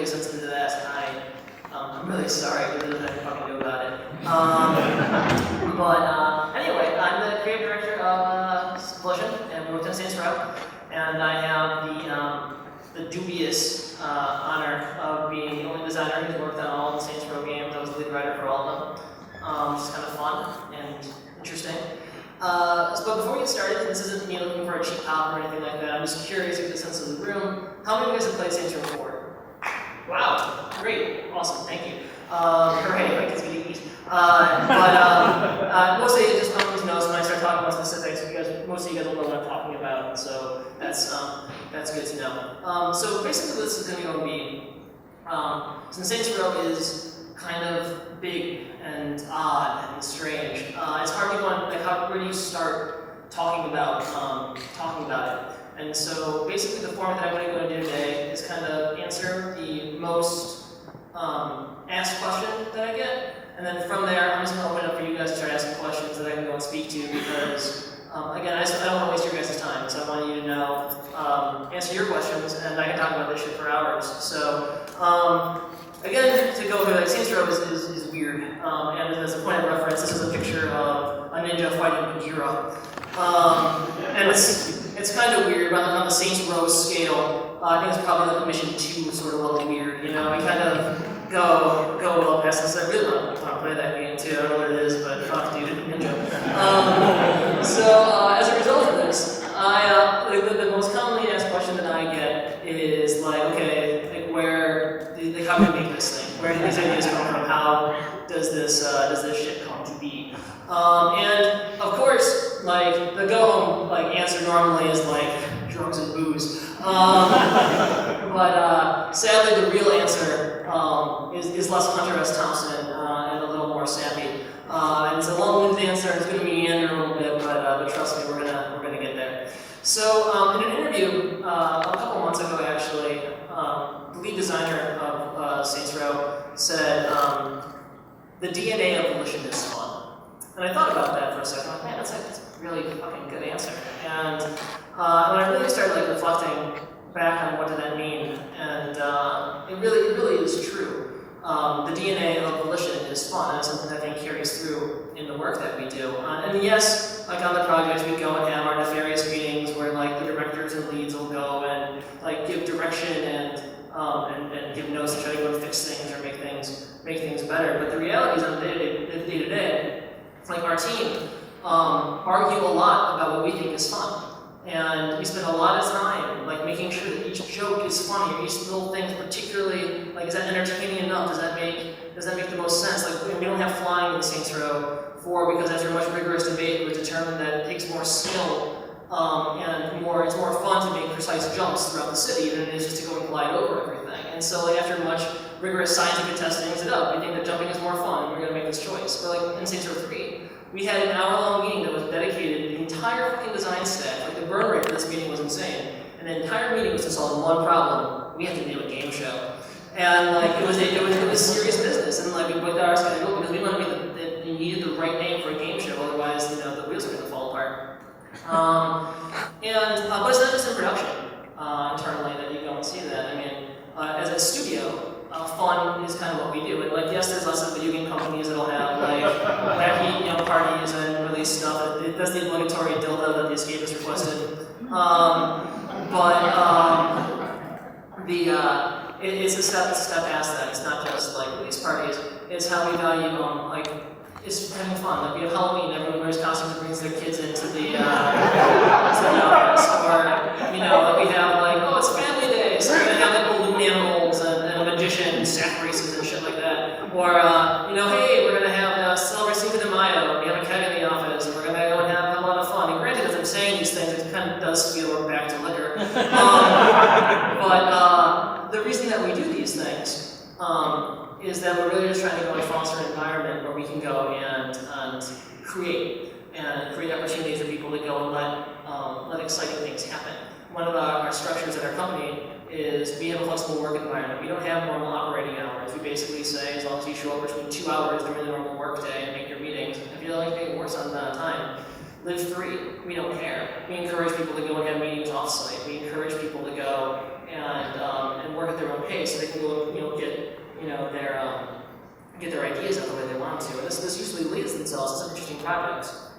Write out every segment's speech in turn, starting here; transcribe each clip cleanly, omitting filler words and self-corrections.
really sensitive to that. I'm really sorry, but there's nothing I can fucking do about it. Anyway, I'm the creative director of Volition and Within Saints Row, and I have the dubious honor of being the only designer who's worked on all the Saints Row games. I was the lead writer for all of them, which is kind of fun and interesting. But before we get started, this isn't me looking for a cheap pop or anything like that. I'm just curious to get a sense of the room. How many of you guys have played Saints Row 4? Wow, great, awesome, thank you. Hooray, my kids getting eat. Mostly it just comes knows when I start talking about specifics, because most of you guys will know what I'm talking about, so that's good to know. So basically what this is going to be, since Saints Row is kind of big and odd and strange, it's hard to go on, like, where do you start talking about it? And so basically the format that I'm going to do today is kind of answer the most asked question that I get, and then from there I'm just going to open it up for you guys to start asking questions that I can go and speak to, because again, I don't want to waste your guys' time, so I want you to know, answer your questions, and I can talk about this shit for hours. So again, to go over that, Saints Row is weird, and as a point of reference, this is a picture of a ninja fighting Bagheera. And it's kind of weird, but on the Saints Row scale, I think it's probably like mission 2 sort of level weird, you know? We kind of go well past this. I really want to play that game too, I don't know what it is, but fuck dude, ninja. As a result of this, the most commonly asked question that I get is like, okay, like how do we make this thing? Where do these ideas come from? How does this shit come to be? And of course, like the go home answer normally is like drugs and booze. Sadly, the real answer is less Hunter S. Thompson and a little more sappy. And it's a long-winded answer. It's going to meander a little bit, but trust me, we're gonna get there. So in an interview a couple months ago, actually, the lead designer of Saints Row said the DNA of Volition is fun. And I thought about that for a second. I'm like, man, that's a really fucking good answer. And when I really started reflecting back on what did that mean, and it really is true. The DNA of Volition is fun, and it's something that I think carries through in the work that we do. And yes, on the projects, we go and have our nefarious meetings where the directors and leads will go and give direction and give notes to try to go and fix things or make things better. But the reality is on the day-to-day, our team argue a lot about what we think is fun. And we spend a lot of time making sure that each joke is funny, or each little thing particularly, is that entertaining enough? Does that make the most sense? We don't have flying in Saints Row 4 because after much rigorous debate it was determined that it takes more skill and it's more fun to make precise jumps throughout the city than it is just to go and glide over everything. And so after much rigorous scientific testing, we said, we think that jumping is more fun, and we're going to make this choice. But in Saints Row 3, we had an hour-long meeting that was dedicated to the entire fucking design staff. The burn rate for this meeting was insane. And the entire meeting was to solve one problem. We had to do a game show. And it was serious business. And we put our schedule because we wanted to that you needed the right name for a game show, otherwise the wheels were going to fall apart. But it's not just in production internally that you go and see that. I mean, as a studio, fun is kind of what we do. And yes, there's lots of video game companies that'll have wacky parties and release stuff. That's the obligatory dildo that the Escapist requested. It's a step past that. It's not just release parties. It's how we value it's having fun. We have Halloween, everyone wears costumes and brings their kids into the office. Or we have it's family day, so we're gonna have balloon animals and a magician and sack races and shit like that. Or hey, we're gonna have celebrate Cinco de Mayo. We have a keg in the office, and we're gonna go and have a lot of fun. And granted, as I'm saying these things, it kind of does feel we're back to liquor. But the reason that we do these things is that we're really just trying to go and foster an environment where we can go and create opportunities for people to go and let exciting things happen. One of our structures at our company is we have a flexible work environment. We don't have normal operating hours. We basically say as long as you show up between 2 hours during the normal work day and make your meetings, if you like getting worse on time, Live free. We don't care. We encourage people to go and have meetings off-site. We encourage people to go and work at their own pace so they can go, get their ideas out the way they want to. And this usually leads themselves to some interesting projects.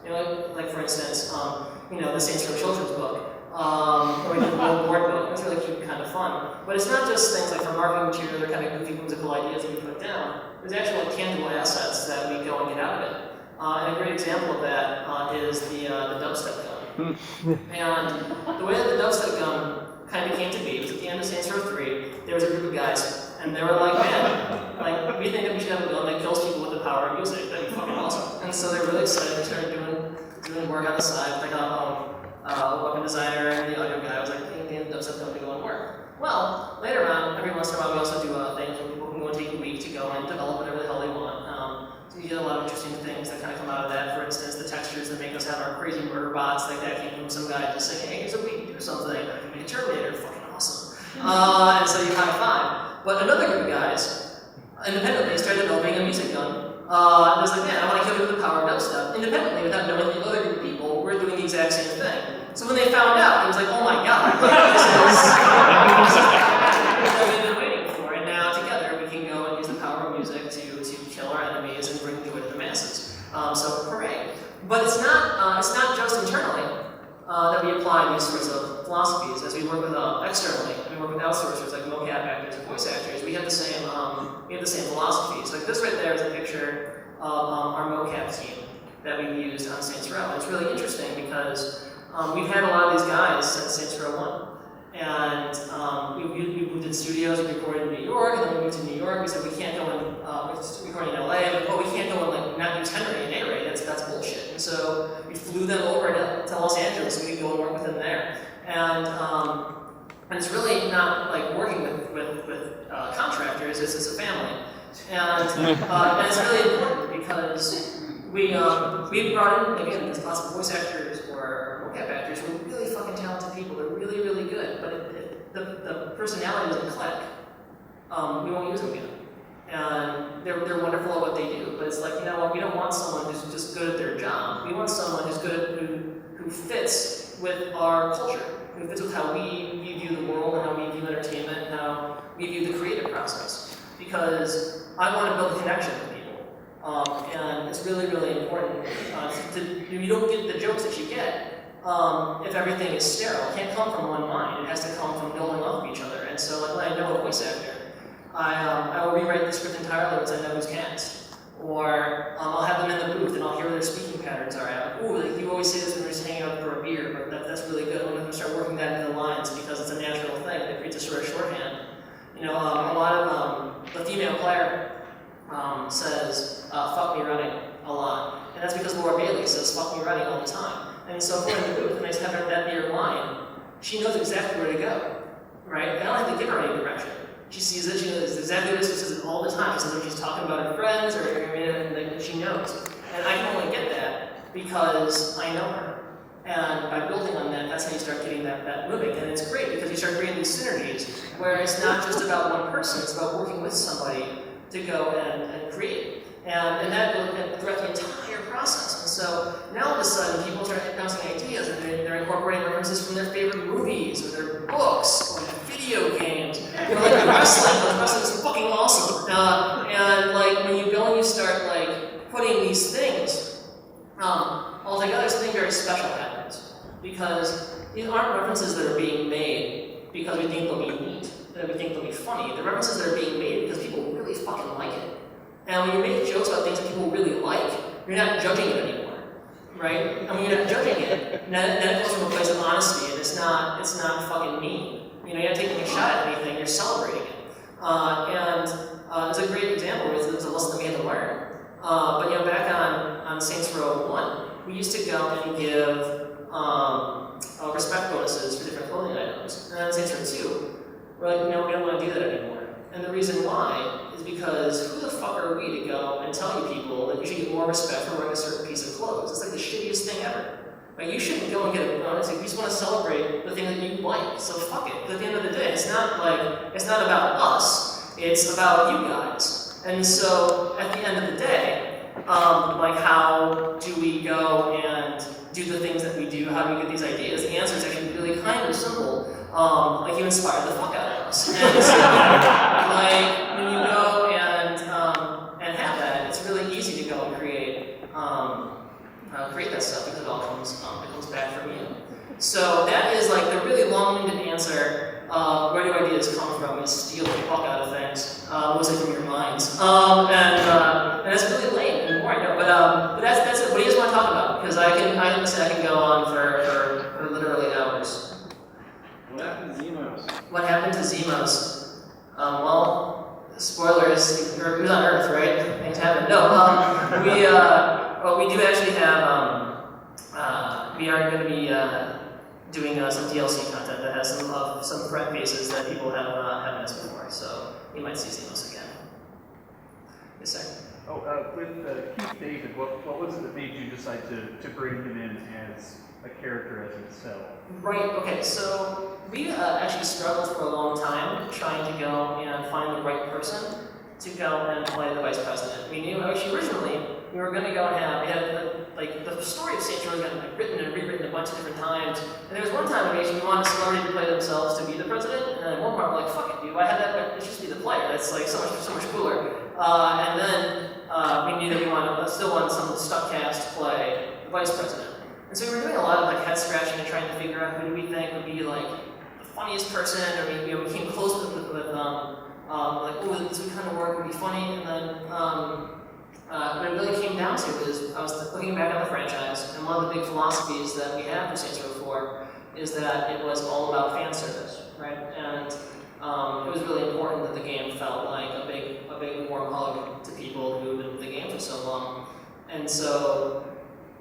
Like for instance, the Saints Row Children's book. Or the World War book. It's really cute and kind of fun. But it's not just things like for marketing material or kind of goofy whimsical ideas that we put down. There's actual tangible assets that we go and get out of it. And a great example of that is the dubstep gun. And the way that the dubstep gun kind of came to be was at the end of Saints Row 3, there was a group of guys, and they were like, man, like, we think that we should have a gun that kills people with the power of music. That'd be fucking awesome. And so they were really excited. They started doing work on the side. They got a weapon designer and the audio guy was like, hey, the dubstep gun to go and work. Well, later on, every once in a while, we also do things where people can go and take a week to go and develop whatever the hell they want. So you get a lot of interesting things that kind of come out of that. For instance, the textures that make us have our crazy murder bots, like that came from some guy just saying, hey, here's a week to do something. Make a Terminator, fucking awesome. And so you high five. But another group of guys, independently, started developing a music gun. It was like, man, I want to kill you with the power of dubstep. Independently, without knowing the other group of people, we're doing the exact same thing. So when they found out, it was like, oh my god, this is what we've been waiting for. And now together we can go and use the power of music to kill our enemies and bring joy to the masses. So hooray. But it's not just internally that we apply these sorts of philosophies. As we work with externally, we work with outsourcers like mocap actors and voice actors. We have the same philosophies. Like this right there is a picture of our mocap team that we've used on Saints Row. And it's really interesting because we've had a lot of these guys since Saints Row 1. And we moved in studios, we recorded in New York, and then we moved to New York. We said we can't go in, recording in LA, but we can't go and like not use Henry and A-Ray, that's bullshit. And so we flew them over to Los Angeles so we could go and work with them there. And it's really not like working with contractors, it's a family. And it's really important because we brought in, again, these lots of voice actors or mocap actors who are really fucking talented people. They're really, really good, but the personality doesn't click. We won't use them again. And they're wonderful at what they do, but it's like, you know what, we don't want someone who's just good at their job. We want someone who's good, who fits with our culture, who fits with how we view the world and how we view entertainment and how we view the creative process. Because I want to build a connection with people. And it's really, really important. You don't get the jokes that you get if everything is sterile. It can't come from one mind. It has to come from building off of each other. And so like, when I know a voice actor, I will rewrite the script entirely once I know who's cast. Or I'll have them in the booth and I'll hear what their speaking patterns are. Ooh, like, you always say this when we're just hanging out for a beer, but that's really good. I'm going to start working that into the lines because it's a natural thing. It creates a sort of shorthand. A lot of the female player says, fuck me running a lot. And that's because Laura Bailey says, fuck me running all the time. And so if we're in the booth and I just have that be her line, she knows exactly where to go, right? I don't have to give her any direction. She sees it, she knows exactly what it is, she says it all the time. She says when she's talking about her friends or and she knows. And I can only get that because I know her. And by building on that, that's how you start getting that moving. And it's great because you start creating these synergies where it's not just about one person, it's about working with somebody to go and create. And that throughout the entire process. And so now all of a sudden people start bouncing ideas and they're incorporating references from their favorite movies or their books or their video games. Or like wrestling's fucking awesome. And like when you go and you start like putting these things all together, something very special happens. Because these aren't references that are being made because we think they'll be neat, that we think they'll be funny. The references that are being made because people really fucking like it. And when you make jokes about things that people really like, you're not judging it anymore, right? And when you're not judging it, then it comes from a place of honesty, and it's not fucking mean. You're not taking a shot at anything, you're celebrating it. It's a great example, it's a lesson that we had to learn. But back on Saints Row 1, we used to go and give respect bonuses for different clothing items. And on Saints Row 2, we're like, no, we don't want to do that anymore. And the reason why is because who the fuck are we to go and tell you people that you should get more respect for wearing a certain piece of clothes? It's like the shittiest thing ever. Like, you shouldn't go and get a bonus. Like, you just want to celebrate the thing that you like. So fuck it. But at the end of the day, it's not about us. It's about you guys. And so at the end of the day, how do we go and do the things that we do, how do we get these ideas? The answer is actually really kind of simple. Like you inspire the fuck out of us. And so, like when you go and have that, it's really easy to go and create that stuff because it all comes back from you. So that is like the really long-winded answer. Where do ideas come from? Is steal the fuck out of things, mostly from your minds. And that's really lame and boring, no, but that's it. What do you guys want to talk about? Because I can go on for literally hours. What happened to Zemos? What happened to Zemos? Well, spoilers, he was on Earth, right? Things happen. No, we do actually have, we are going to be doing some DLC content that has some friend faces that people haven't missed before, so you might see Zemos again. Yes, sir? Oh, with Keith David, what was it that made you decide to bring him in as a character as himself? Right, okay, so we actually struggled for a long time trying to go and find the right person to go and play the vice president. We knew actually originally we were going to go and the story of Saints Row was getting written and rewritten a bunch of different times. And there was one time when we wanted a celebrity to play themselves to be the president, and at one point we're like, fuck it, dude, why have that? Let's just be the player. That's like so much cooler. And then we knew that we still wanted someone stuck cast to play the vice president. And so we were doing a lot of like head scratching and trying to figure out who do we think would be like the funniest person, or we came close with like, oh, this would kind of work, would be funny, and then what it really came down to is I was looking back on the franchise, and one of the big philosophies that we have for Saints Row 4 is that it was all about fan service, right? And it was really important that the game felt like a big warm hug to people who have been with the game for so long. And so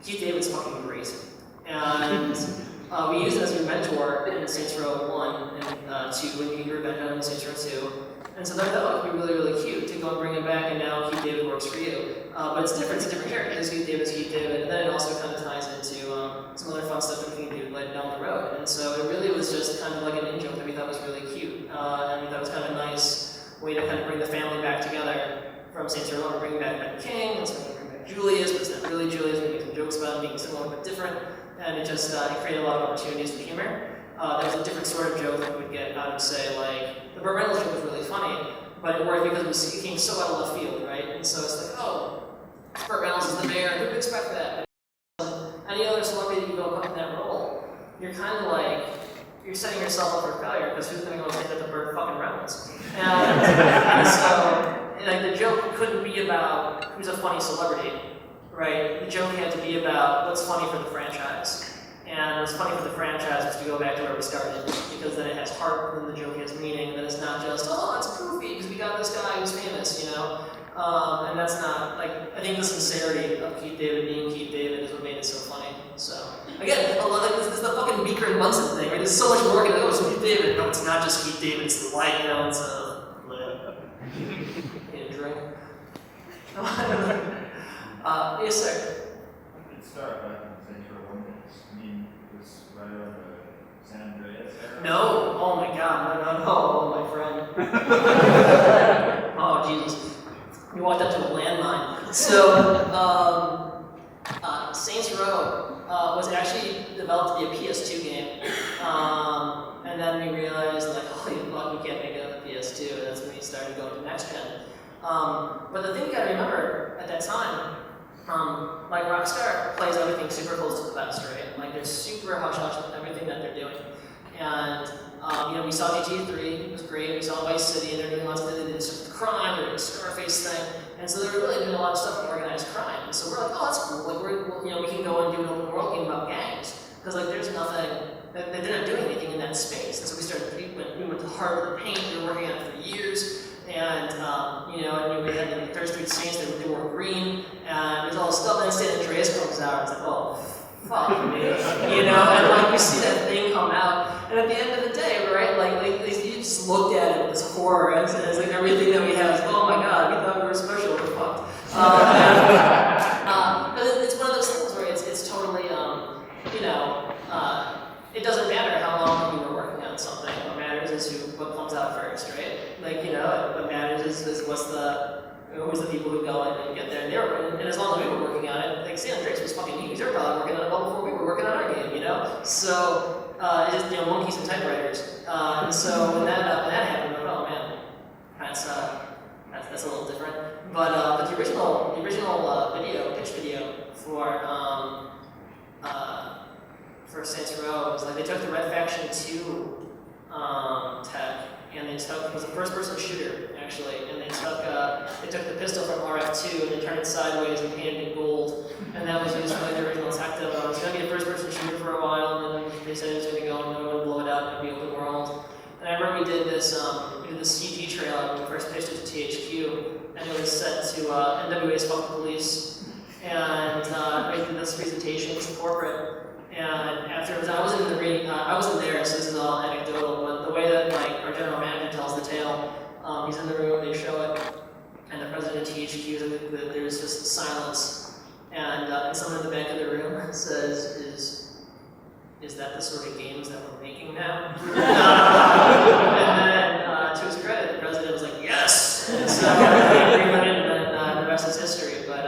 Keith David's fucking great. And we used him as your mentor in Saints Row 1 and 2 when you were back on Saints Row 2. And so that would be really, really cute to go and bring him back, and now Keith David works for you. But it's different, it's a different character. It's Keith David, and then it also kind of ties into some other fun stuff that we can do later down the road. And so it really was just kind of like an in-joke that we thought was really cute. And we thought it was kind of a nice way to kind of bring the family back together from Saints Row 1. We're bringing back Ben King, and so we're bringing back Julius, but it's not really Julius. We're making some jokes about him being similar but different. And it just it created a lot of opportunities for humor. There was a different sort of joke that we would get out of, say, like, the Burt Reynolds joke was really funny, but it worked because it came so out of left field, right? And so it's like, oh, Burt Reynolds is the mayor, who would expect that? Any other celebrity that you go up in that role, you're kind of like, you're setting yourself up for failure, because who's going to go and say that to Burt fucking Reynolds? And so, like, the joke couldn't be about who's a funny celebrity, right? The joke had to be about what's funny for the franchise. And what's funny for the franchise was to go back to where we started, because then it has heart, and the joke has meaning, and then it's not just, oh, it's goofy, because we got this guy who's famous, you know? And that's not, like, I think the sincerity of Keith David being Keith David is what made it so funny. So, again, a lot of this is the fucking Beaker and Munson thing, right? There's so much work, and oh, it's Keith David. No, it's not just Keith David, it's the light, you know, it's a drink. Yes, sir. When did it start back in Saints Row 1? I mean, it was right around the San Andreas era? No, oh my god, no, oh my friend. Oh, Jesus. We walked up to a landmine. So, Saints Row was actually developed to be a PS2 game. And then we realized, like, holy fuck, we can't make it on the PS2, and that's when we started going to next gen. But the thing you gotta remember at that time, like Rockstar plays everything super close to the vest, right? Like they're super hush-hush with everything that they're doing. And, you know, we saw GTA 3, it was great, we saw Vice City, and they're doing lots of things with crime, they're doing a Scarface thing, and so they were really doing a lot of stuff with organized crime. And so we're like, oh, that's cool, like we can go and do an open world game about gangs, because like there's nothing, they're not doing anything in that space. And so we started, we went to heart of the paint, we were working on it for years, and, you know, and we had the Third Street Saints, they were green, and there's all this stuff, and then San Andreas comes out, and it's like, oh, fuck me, you know, and like we see that thing come out, and at the end of the day, right, like you just looked at it with this horror, and it's like everything that we have is, oh my god, we thought we were special, we're fucked. But it's one of those things where it's totally, you know, it doesn't matter how long we were working on something. What matters is what comes out first, right? Like, you know, what matters is what's the who's the people who go in and get there. And as long as we were working on it, like San Andreas was fucking huge. They were probably working on it well before we were working on our game, you know? So, just, monkeys and typewriters. And so when that happened, I'm like, oh man, that's a little different. But the original pitch video for Saints Row was like they took the Red Faction 2 tech, and it was a first-person shooter actually, and they took the pistol from RF2 and they turned it sideways and painted it gold, and that was used for like the original tech demo. It was going to be a first-person shooter for a while, and then they said it was going to go and no one would blow it up and be open world. And I remember we did this CG trailer when we first pitched it to THQ, and it was set to NWA's Fuck the Police, and I did this presentation to corporate. And afterwards, I wasn't there, so this is all anecdotal, but the way that like our general manager tells the tale, he's in the room, they show it, and the president of THQ, there's just silence, and someone in the back of the room says, is that the sort of games that we're making now? And then, to his credit, the president was like, yes! And so, and the rest is history, but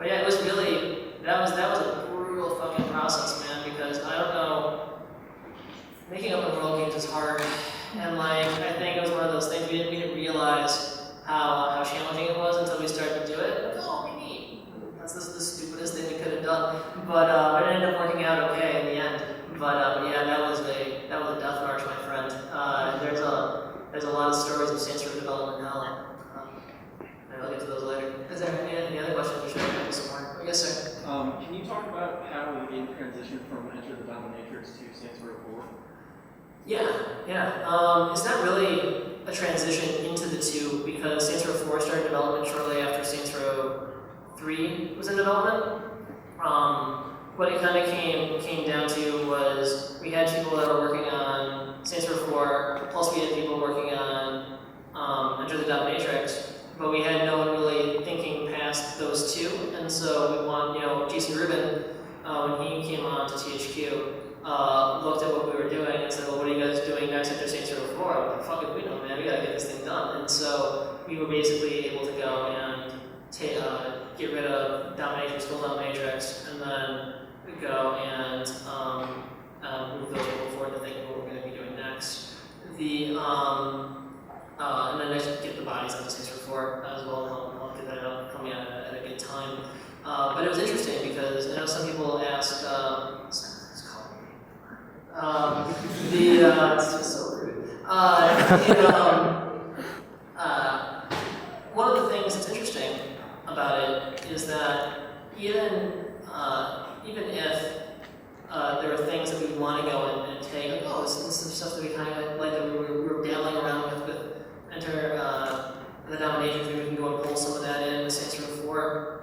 yeah, it was really, that was a brutal fucking process, man, because I don't know, making open world games is hard, and like, I think it was one of those things we didn't realize how challenging it was until we started to do it. Like, oh, we neat. That's the stupidest thing we could have done, but it ended up working out okay in the end. But yeah, that was a death march, my friend. There's a lot of stories of Saints Row development hell. And I'll get to those later. Is there any other questions? Or should I go somewhere? Yes, sir. Can you talk about how the game transitioned from Enter the Dominatrix to Saints Row 4? Yeah. It's not really a transition into the two because Saints Row 4 started development shortly after Saints Row 3 was in development. What it kind of came down to was we had people that were working on Saints Row 4, plus we had people working on Enter the Dominatrix, but we had no one really thinking past those two, and so we want, Jason Rubin, when he came on to THQ, looked at what we were doing and said, well, what are you guys doing next after Saints Row 4? I'm like, fuck it, we know, man, we gotta get this thing done. And so we were basically able to go and get rid of Dominatrix, full Dominatrix, and then go and move those people forward to think of what we're going to be doing next. And then next get the bodies onto Saints Row 4 as well, and help get that out, coming out at a good time. But it was interesting because I know some people ask, it's just so rude. One of the things that's interesting about it is that even if there are things that we want to go and take, like, oh, this is some stuff that we kind of like that we were dabbling around with Enter the Dominatrix, maybe we can go and pull some of that in with Saints Row 4.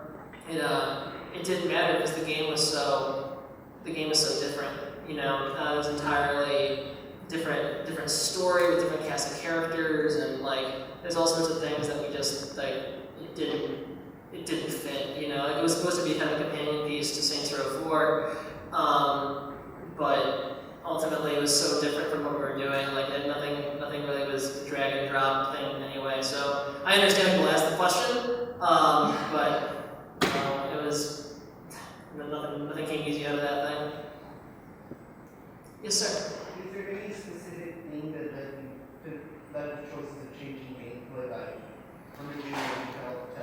It didn't matter because the game was so different. It was entirely different story with different cast of characters, and like there's all sorts of things that we just like it didn't fit. It was supposed to be kind of a companion piece to Saints Row 4, but ultimately it was so different from what we were doing. Like nothing really was a drag and drop thing anyway. So I understand people ask the question, but it was nothing came easy out of that thing. Yes, sir. Is there any specific thing that chose to change in gameplay, like originally helped to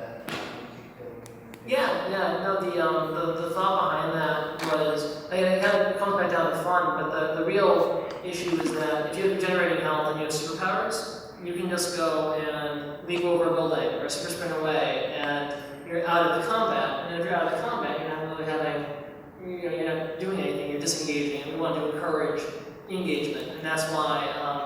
The thought behind that was, it kind of comes back down to fun, but the real issue is that if you're generating health and you have superpowers, you can just go and leap over a building or super sprint away, and you're out of the combat. And if you're out of the combat, you're not really you're not doing anything, you're disengaging, and we want to encourage engagement, and that's why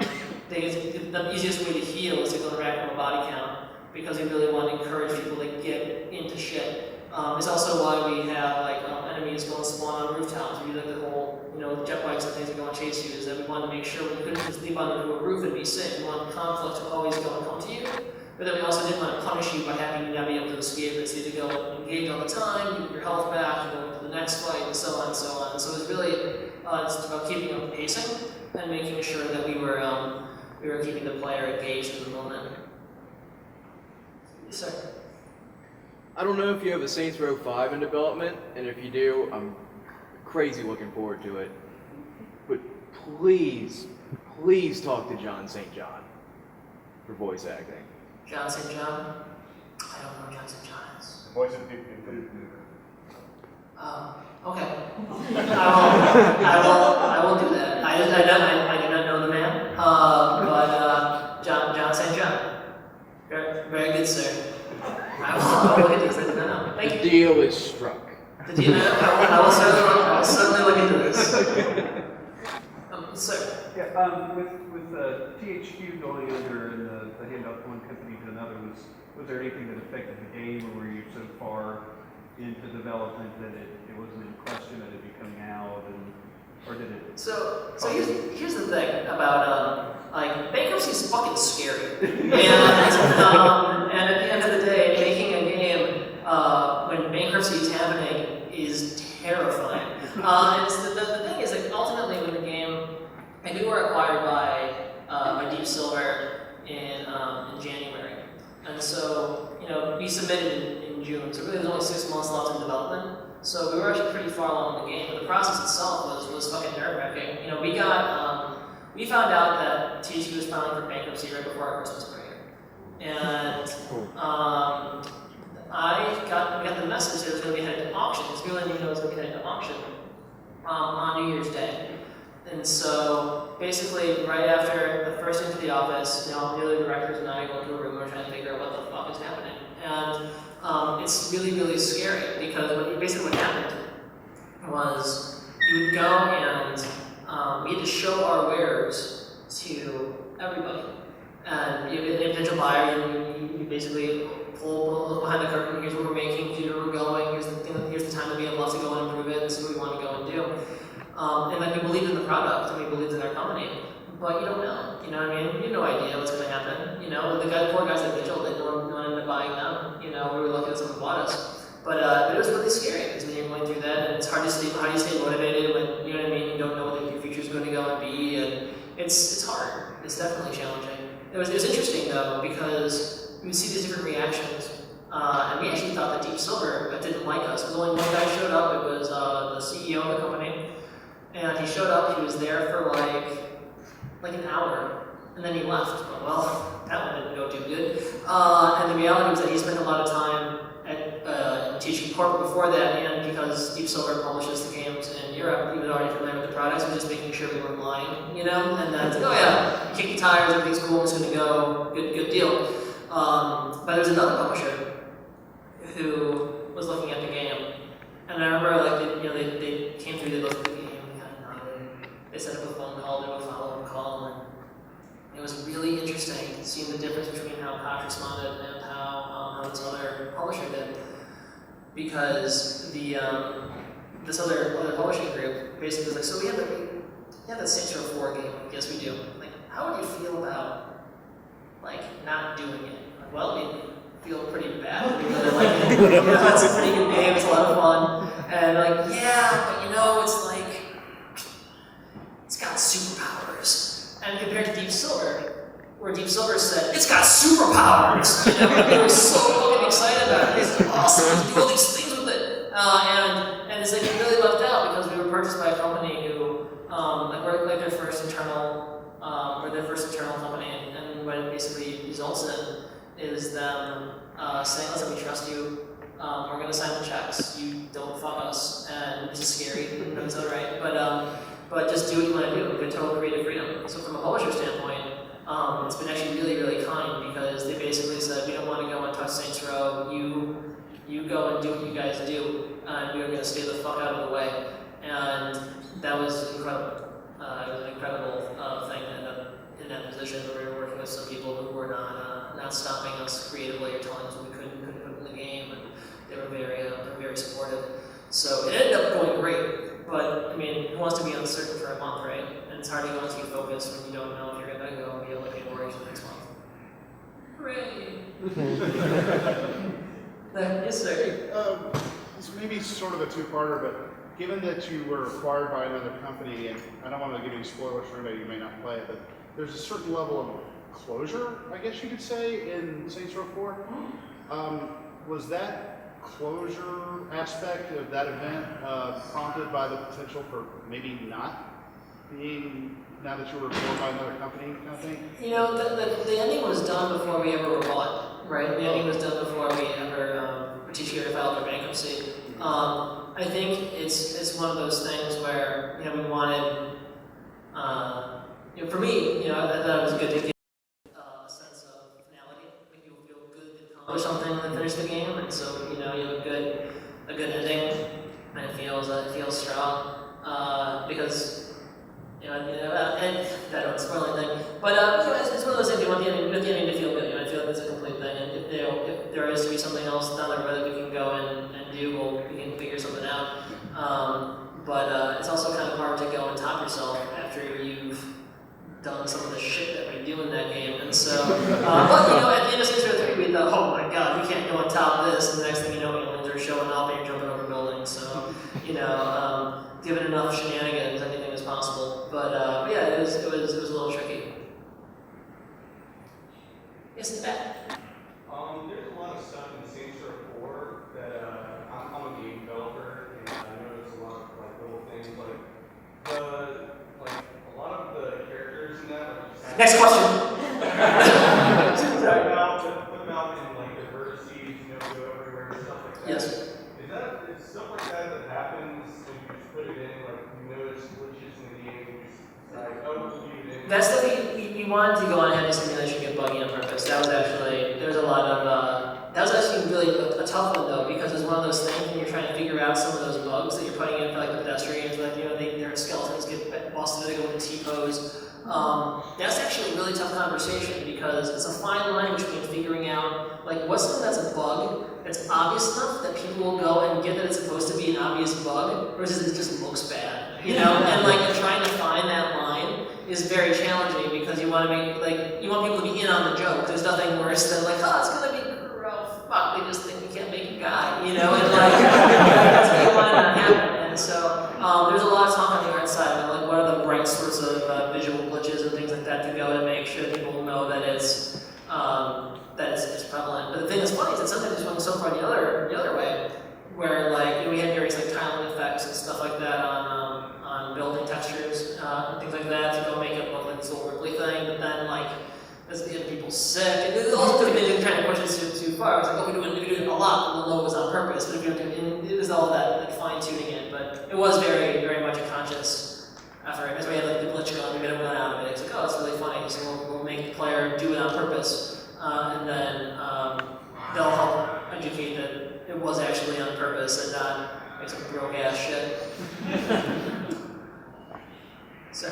the easiest way to heal is to go back on a body count, because we really want to encourage people to get into shit. It's also why we have enemies go and spawn on rooftops. We do the whole, jet bikes and things that go and chase you, is that we want to make sure we couldn't just leap onto a roof and be safe. We want conflict to always go and come to you, but then we also didn't want to punish you by having you not be able to escape. It's either go and engage all the time, get your health back, go to the next fight, and so on and so on. So it's really it's about keeping up the pacing and making sure that we were keeping the player engaged in the moment. Yes, sir. I don't know if you have a Saints Row 5 in development, and if you do, I'm crazy looking forward to it. But please talk to John St. John for voice acting. John St. John? I don't know who John St. John is. The voice of Duke Nukem. Okay. I will do that. I do not know the man, but John St. John. Very good, sir. I will look into this. I do not know. Thank you. The deal is struck. The deal. I will certainly look into this. Sir. Yeah, with THQ going under and the handoff from one company to another, was there anything that affected the game, or were you so far into development that it wasn't in question that it'd be coming out, or did it? So here's the thing about like bankruptcy is fucking scary, and at the end of the day, making a game when bankruptcy is happening is terrifying. And so the thing is, like, ultimately when the game, like, we were acquired by Deep Silver in January, and so we submitted in June. So really, there's only 6 months left in development. So we were actually pretty far along in the game, but the process itself was fucking nerve-wracking. We found out that THQ was filing for bankruptcy right before our Christmas break, and we got the message that it was going to be headed to auction. It's really it was going to be headed to auction on New Year's Day. And so basically, right after the first into the office, the other directors and I go into a room and we're trying to figure out what the fuck is happening. And it's really, really scary because what happened was you would go and we had to show our wares to everybody. And you had a potential buyer, you basically pull behind the curtain. Here's what we're making, here's where we're going, here's the time that we have left to go and improve it, this is what we want to go and do. And like, we believed in the product and we believed in our company, but you don't know. You know what I mean? You have no idea what's going to happen. The poor guys at Vigil, they don't end up buying them. We were lucky that someone bought us, but it was really scary because when you're going through that, and it's hard to stay. How do you stay motivated when you know what I mean? You don't know what your future is going to go and be, and it's hard. It's definitely challenging. It was interesting though because we would see these different reactions, and we actually thought that Deep Silver didn't like us. Because only one guy showed up. It was the CEO of the company. And he showed up, he was there for like an hour, and then he left. Well, that one didn't go too good. And the reality was that he spent a lot of time at teaching corporate before that, and because Deep Silver publishes the games in Europe, he was already familiar with the products, he was just making sure we weren't lying, and that's, oh yeah, kick the tires, everything's cool, it's gonna go, good deal. But there's another publisher who was looking at the game, and I remember they came through, they looked at the game, they set up a phone call, they would follow a call, and it was really interesting seeing the difference between how Koch responded and how this other publisher did. Because this other publishing group basically was like, so we have that Saints Row 4 game, yes we do. Like, how would you feel about not doing it? Like, well, we feel pretty bad. We really like it. It's a pretty good game, it's a lot of fun. And yeah, but it's like, it's got superpowers. And compared to Deep Silver, where Deep Silver said, it's got superpowers! They were so fucking excited about it. It's awesome, let's do all these things with it. And it's like, we really lucked out because we were purchased by a company who, we're their first internal company, and what it basically results in is them saying, listen, we trust you, we're gonna sign the checks, you don't fuck us, and it's scary, it's alright, but just do what you want to do. We have total creative freedom. So from a publisher standpoint, it's been actually really, really kind because they basically said, we don't want to go and touch Saints Row. You go and do what you guys do, and we are going to stay the fuck out of the way. And that was incredible. It was an incredible thing to end up in that position where we were working with some people who were not stopping us creatively or telling us what we couldn't put in the game, and they were very supportive. So it ended up going great. But, who wants to be uncertain for a month, right? And it's hard to go into your focus when you don't know if you're going to go and be able to pay mortgage the next month. Hooray! Yes, sir. This may be sort of a two-parter, but given that you were acquired by another company, and I don't want to give you spoilers for anybody who may not play it, but there's a certain level of closure, I guess you could say, in Saints Row 4. Was that closure aspect of that event prompted by the potential for maybe not being, now that you were bought by another company kind of thing? You know, the ending was done before we ever were bought, right? The ending was done before we ever, THQ filed for bankruptcy. I think it's one of those things where, you know, we wanted, you know, for me, you know, I thought it was good to get a sense of finality. Like you feel good to accomplish something and finish the game, and so, you know, you have a good ending, and it feels strong, because, you know, and I don't spoil anything, but you know, it's one of those things you want the ending to feel good. You know, I feel like it's a complete thing, and if there is to be something else down the road that we can go and do, we can figure something out. But it's also kind of hard to go and top yourself after you've done some of the shit that we do in that game, and so. But you know, at the end of Saints Row 3, we thought, oh my god, we can't go on top of this, and the next thing you know, aliens are showing up and you're jumping over buildings. So, you know, given enough shenanigans, anything is possible. But yeah, it was a little tricky. Yes, in the back. There's a lot of stuff in Saints Row 4 that I'm a game developer, and I noticed a lot of like little things like a lot of the characters in that. Like, Next question. Sorry. Put them out in like the vertices, you know, go everywhere and stuff like that. Yes. Is stuff like that happens when you just put it in, like you notice glitches in the game, and you just decide, oh, we'll leave it in. That's we wanted to go on ahead and simulation get buggy on purpose. That was actually, there's a lot of, that was actually really a tough one though, because it's one of those things when you're trying to figure out some of those bugs that you're putting in for like the pedestrians, like, you know, their skeletons get busted, they go into T-pose. That's actually a really tough conversation because it's a fine line between figuring out, like, what's something that's a bug that's obvious enough that people will go and get that it's supposed to be an obvious bug, versus it just looks bad, you know? And like, trying to find that line is very challenging because you want to make, like, you want people to be in on the joke. There's nothing worse than like, oh, it's gonna be, oh, fuck, they just think we can't make a guy, you know? And like, that's what you want to happen. And so, there's a lot of talk on the art side about like, what are the right sorts of visual glitches and things like that to go to make sure people know that it's prevalent. But the thing that's funny is that sometimes it's going so far the other way, where like, you know, we had various like tiling effects and stuff like that on building textures and things like that to go make it look like this little Ripley thing. But then like, as getting people sick, and it also could have been trying to push it too far. It's like, oh, we do it a lot, and we'll know it was on purpose. But if you don't do it, it was all that like fine tuning it. But it was very, very much a conscious effort. As we had like the glitch going, we got to run out of it. It's like, oh, it's really funny, so we'll make the player do it on purpose, and then they'll help educate that it was actually on purpose and not like some broke ass shit. So.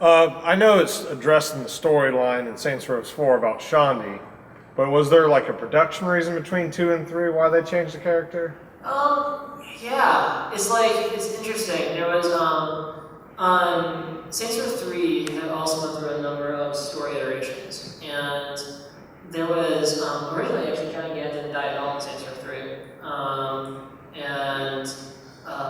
I know it's addressed in the storyline in Saints Row 4 about Shondi, but was there like a production reason between 2 and 3 why they changed the character? Yeah, it's like, it's interesting. There was, on Saints Row 3 had also went through a number of story iterations, and there was, originally actually Johnny Gant didn't die at all in Saints Row 3,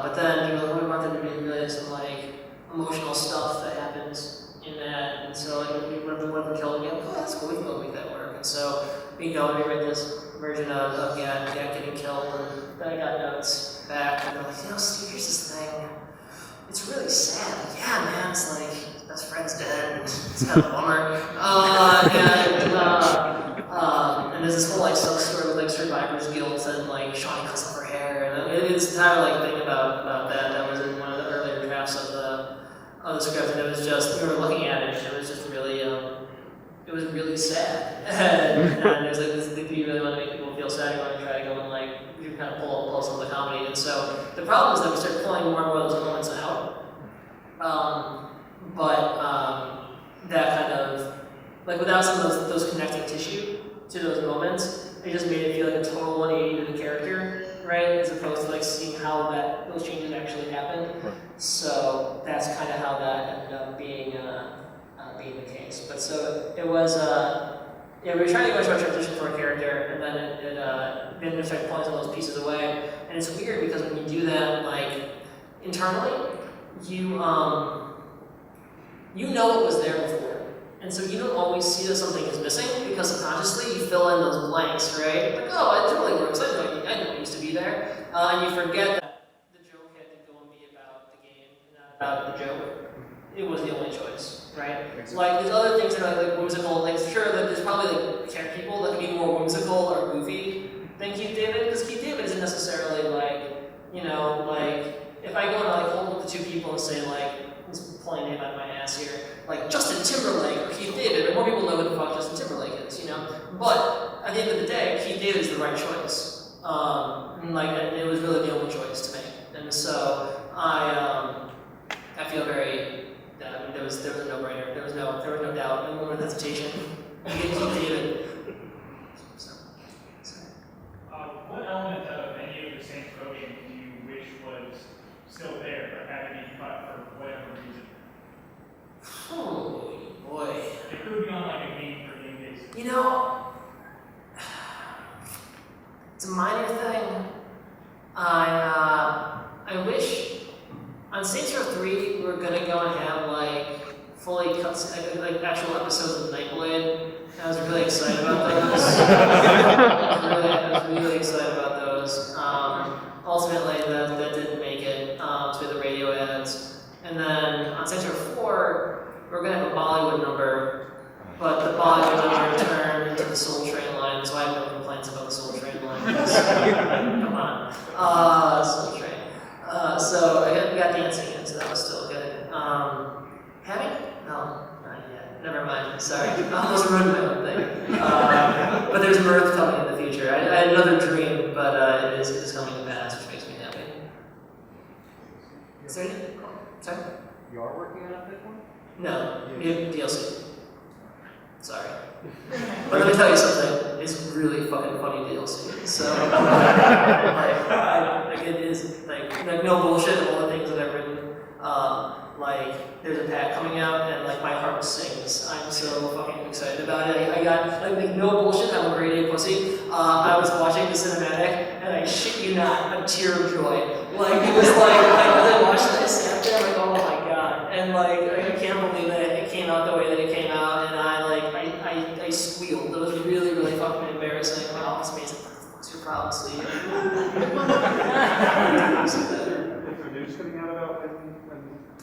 but then, you know, we wanted to be really some like emotional stuff that happens in that, and so like we went and killed him, oh, that's cool, we can go make that work, and so we go and we read this version of Gant getting killed, and then I got notes back, and they're like, you know, Steve, here's this thing, it's really sad. Like, yeah, man, it's like his best friend's dead, and it's kind of a bummer. And there's this whole like sub story with like survivor's guilt and like Shawnee cuts off her hair, and it's entire like thing about that. That was in one of the earlier drafts of the script, and it was just, we were looking at it, and it was just really it was really sad. And there's like this thing that you really want to make people feel sad, you want to try to go and like you kind of pull some of the comedy. And so the problem is that we start pulling more and more of those moments out. That kind of, like without some of those connecting tissue to those moments, it just made it feel like a total 180 to the character, right? As opposed to like seeing how those changes actually happened. Right. So that's kind of how that ended up being the case. But so it was, we were trying to go to a transition for a character, and then we started pulling some of those pieces away. And it's weird because when you do that, like internally, you know what was there before, And so you don't always see that something is missing because subconsciously you fill in those blanks, right? Like, oh, it totally works. I know it used to be there. And you forget that the joke had to go and be about the game, not about the joke. It was the only choice, right? So like there's other things that are like whimsical. Like sure, that there's probably like people that can be more whimsical or goofy than Keith David, because Keith David isn't necessarily like, you know, like if I go and like hold up the two people and say like, let's pulling name out of my ass here, like Justin Timberlake or Keith David, or more people know who the fuck Justin Timberlake is, you know? But at the end of the day, Keith David is the right choice. And like it was really the only choice to make. And so I feel very there was a no-brainer. There was no doubt, no moment of hesitation. You get Keith David. What element of any of the Saints Row games do you wish was still there but had to be cut for whatever reason? Oh boy. It could be on like a game for game basis. You know, it's a minor thing. I wish on Saints Row 3 we were gonna go and have like fully cut like actual episodes of Nightblade. I was really excited about those. I was really excited about those. Ultimately, that didn't make it to the radio ads. And then on Saints Row 4, we're going to have a Bollywood number, but the Bollywood number turned into the Soul Train line, so I have no complaints about the Soul Train line. Come on. Soul Train. So we got dancing in, so that was still good. Having? No. Never mind, sorry. I almost ruined my own thing. But there's mirth coming in the future. I had another dream, but it is coming to pass, which makes me happy. Is there any? Sorry? You are working on a fifth one? No, DLC. Sorry. But let me tell you something, it's really fucking funny DLC. So, like it is, like no bullshit, all the things that I've written. Like, there's a pack coming out, and like my heart sings. I'm so fucking excited about it. I got like no bullshit. I'm a grade A pussy. I was watching the cinematic, and I shit you not, a tear of joy. Like it was like as I watched it, I sat there like, oh my god, and like I can't believe that it came out the way that it came out, and I squealed. It was really really fucking embarrassing. My office mates like, what the fuck's your problem, Steve? Is there news coming out about when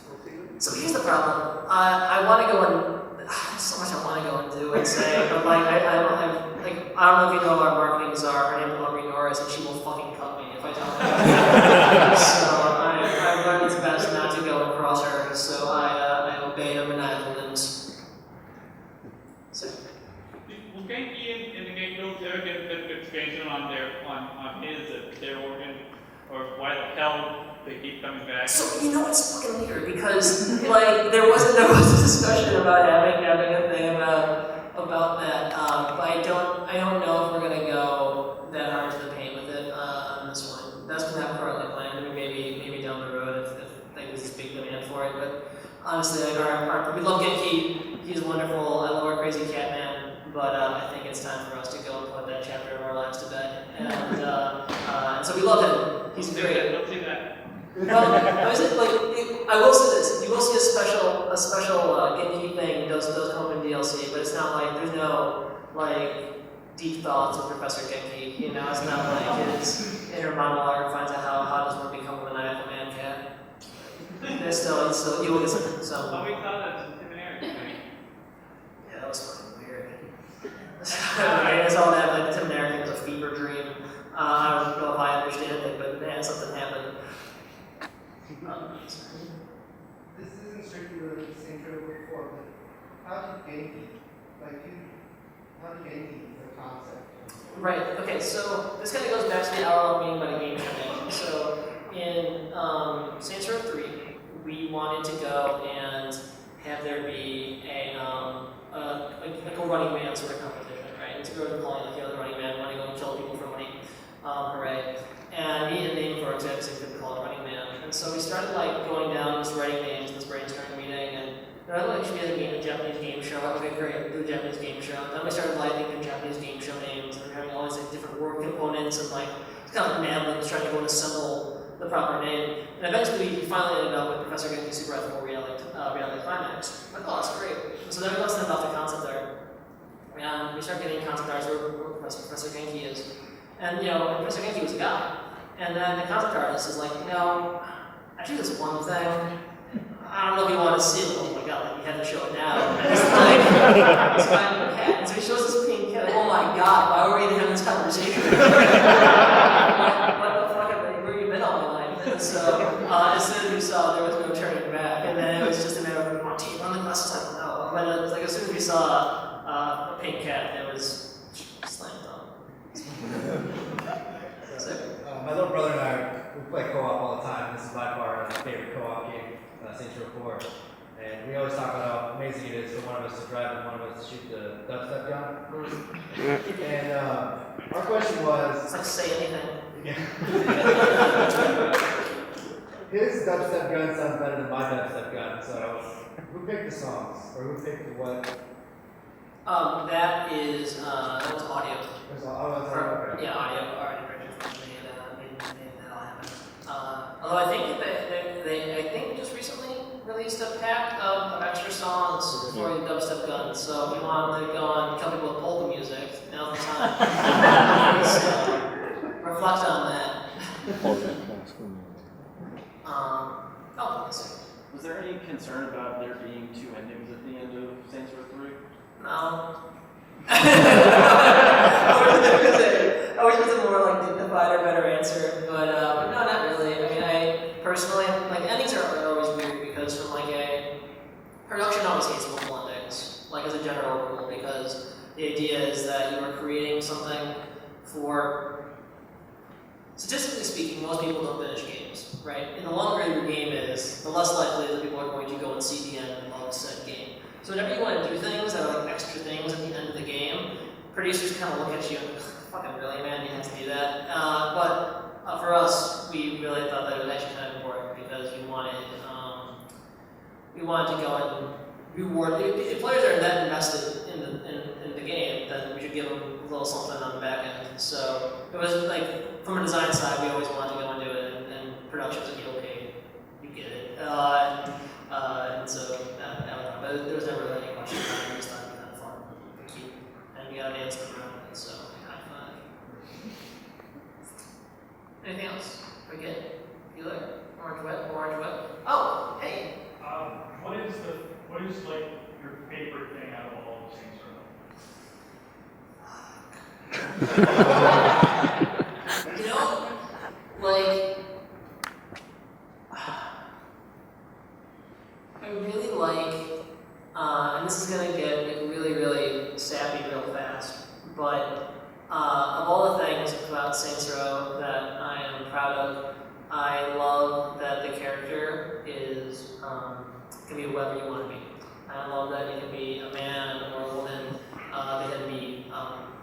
we'll see it? So here's the problem. I want to go and there's so much I want to go and do and say, but like I don't have like I don't know if you know what our marketing czar. Her name is Aubrey Norris, and she will fucking cut me if I tell her. So I learned it's best not to go and cross her. So I obey her maniacal limbs. So. Will Genki and the Game Builds ever get a bit of expansion on their organ, or why the hell they keep coming back? So you know it's fucking weird because like there was a discussion about having a thing about that, but I don't know if we're gonna go that hard to the paint with it on this one. That's gonna have currently planned. I mean maybe down the road if like there's this big demand for it. But honestly, like we love Genki. He's wonderful. I love our crazy cat man. But I think it's time for us to go and put that chapter of our lives to bed. And so we love him. He's very. Don't say that. No, is it like I will say this? You will see a special Genki thing does come up in DLC, but it's not like there's no like deep thoughts of Professor Genki. You know, it's not like his inner monologue finds out how does one become a maniacal man cat. It's still you will get something. So. Well, we thought that's intimidating. Yeah, that was fucking weird. I saw that like Tim American was a fever dream. I don't know if I understand it, but man, something happened. This isn't strictly related to Saints Row before, but how did Genki, how did Genki the concept? Right, okay, so this kind of goes back to the hour long meeting about a game show. So in Saints Row 3, we wanted to go and have there be a running man sort of competition, right? It's really calling like the running man, want to go and kill people for money, hooray. And he needed a name for it too, because he couldn't call it running man. And so we started like going down, just writing names in this brainstorming meeting, and I thought like should be a Japanese game show. Okay, great, do a Japanese game show. Then we started thinking Japanese game show names, and we were having all these like different word components, and like it's kind of like Mad Libs trying to go and assemble the proper name. And eventually we finally ended up with Professor Genki's Super Ethical Reality Climax. Like, oh, that's great. So then we got sent off the concept art. And we started getting concept arts where Professor Genki is. And Professor Genki was a guy. And then the concept artist is like, actually this one thing, I don't know if you want to see it. Oh my god, like, we have to show it now. And it's like, it's fine with a cat. And so he shows this pink cat, like, oh my god, why were we even having this conversation? What the fuck, where have you been all my life? And so, as soon as we saw, there was no turning back. And then it was just a matter of, want to run the glasses? I don't know. But it was like, as soon as we saw a pink cat, it was slammed on. My little brother and I, we play co-op all the time. This is by far our favorite co-op game, Saints Row 4. And we always talk about how amazing it is for one of us to drive and one of us to shoot the dubstep gun. And our question was... It's like, say anything. Yeah. His dubstep gun sounds better than my dubstep gun, so who picked the songs? Or who picked what? That was audio. Okay. Yeah, audio already made that all happen. Although I think they just recently released a pack of extra songs for the dubstep gun. So if you want to go and kill people with polka music, now's the time. So reflect on that. Let's see. Was there any concern about there being two endings at the end of Saints Row 3? No. I wish it was a more like dignified or better answer, but no, not really. I mean, I personally like endings are always weird because from like a production always hates multiple endings, like as a general rule, because the idea is that you are creating something for. Statistically speaking, most people don't finish games, right? And the longer your game is, the less likely that people are going to go and see the end of said game. So whenever you want to do things that are like extra things at the end of the game, producers kind of look at you and go, fucking really, man, you have to do that. But for us, we really thought that it was actually kind of important because we wanted to go and reward. If players are that invested in the game, then we should give them a little something on the back end. So it was like, from a design side, we always wanted to go and do it, and production's like, okay, you get it. And so, but there was never really any question about it. We just thought it was kind of fun. And we got an answer around it, so high five. Anything else? We good? Bueller? Orange whip? Oh, hey! What is like your favorite thing out of all the Saints Row? I really like, and this is gonna get really, really sappy real fast, but of all the things about Saints Row that I am proud of, I love that the character can be whoever you want to be. I love that you can be a man or a woman, they can be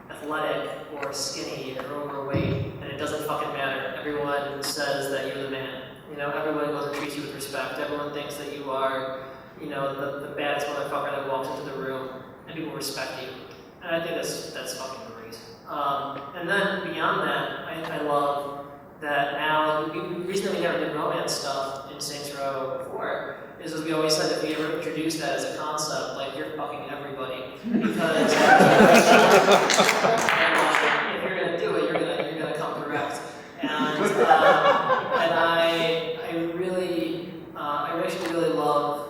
athletic or skinny or overweight, and it doesn't fucking matter. Everyone says that you're the man. Everyone goes and treats you with respect. Everyone thinks that you are, the baddest motherfucker that walks into the room, and people respect you. And I think that's fucking great. And then beyond that, I love that now, the reason that we never did romance stuff in Saints Row 4 is as we always said, if we ever introduced that as a concept, like, you're fucking everybody. Because if you're gonna do it, you're gonna come correct. And I actually really love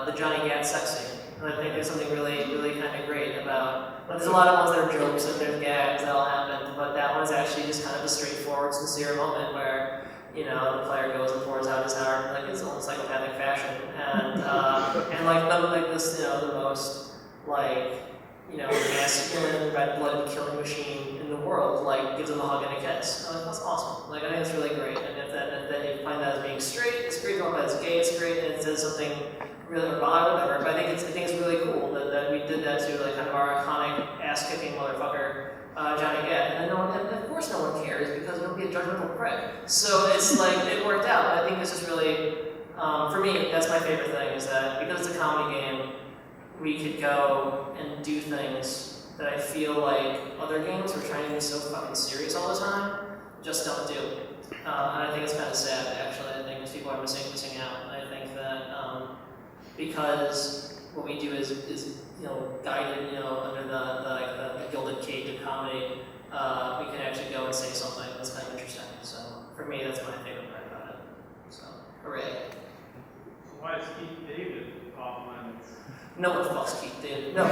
the Johnny Gat sex scene. And I think there's something really, really kind of great about. But there's a lot of ones that are jokes and there's gags that all happen, but that one's actually just kind of a straightforward, sincere moment where the player goes and pours out his heart like his own psychopathic fashion, and the most masculine, red-blooded killing machine in the world gives him a hug and a kiss. That's awesome. I think it's really great, and if you find that as being straight, it's great. If you find that as gay, it's great, and it says something really or whatever. But I think it's really cool that we did that to kind of our iconic ass-kicking motherfucker Johnny Gat, and of course no one cares because it'll be a judgmental prick. So it's it worked out. I think this is really, for me, that's my favorite thing is that because it's a comedy game, we could go and do things that I feel like other games we're trying to be so fucking serious all the time just don't do. And I think it's kind of sad actually. I think people are missing out. I think that because what we do is guided, under the gilded cage of comedy. We can actually go and say something that's kind of interesting. So for me, that's my favorite part about it. So hooray! So why is Keith David off limits? No one fucks Keith David. No.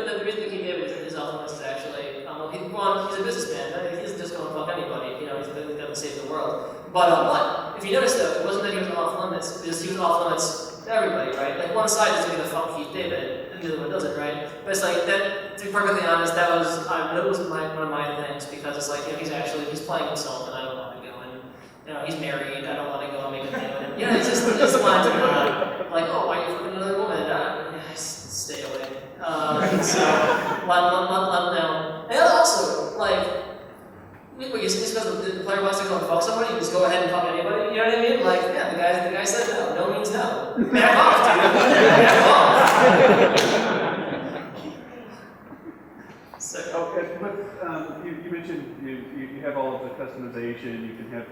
The reason Keith David is off limits is actually, he's a businessman. Right? He doesn't just go and fuck anybody. He doesn't save the world. But if you notice though, it wasn't that he was off limits, because he was off limits to everybody, right? Like one side is going to fuck Keith David, and the other one doesn't, right? But it's like that. To be perfectly honest, that was one of my things, because it's like he's playing himself, and I don't want to go and he's married. I don't want to go and make a thing with him. It's the lines of like, oh, why are you fucking another woman? Stay away. So let them know. And also because the player wants to go and fuck somebody, you just go ahead and fuck anybody. You know what I mean? Like, yeah, the guy said no. No means no. Back off, dude. Back off. Okay, but you mentioned you have all of the customization. You can have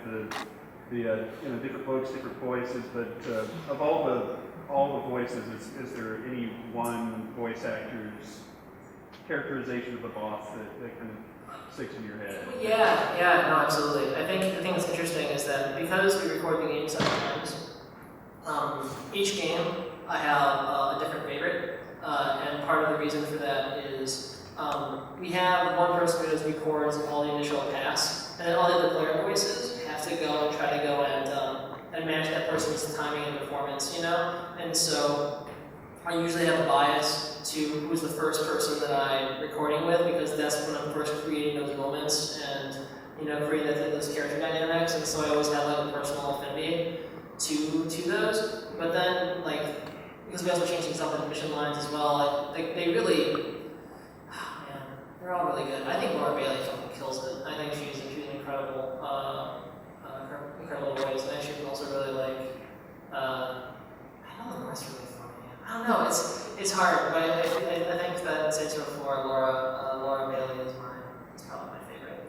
the different folks, different voices. But of all the voices, is there any one voice actor's characterization of the boss that kind of sticks in your head? Yeah, no, absolutely. I think the thing that's interesting is that because we record the game 7 times, each game I have a different favorite, and part of the reason for that is we have one person who does records all the initial pass, and then all the other player voices have to go and try to go and match that person's timing and performance, And so I usually have a bias to who's the first person that I'm recording with, because that's when I'm first creating those moments and creating those character dynamics, and so I always have like a personal affinity to those. But then because we also change things up in mission lines as well, they really. They're all really good. I think Laura Bailey fucking kills it. I think she's an incredible, incredible voice. I think she was also really I know the rest really funny. I don't know. It's hard, but I think that Saints Row 4, Laura Bailey is probably my favorite.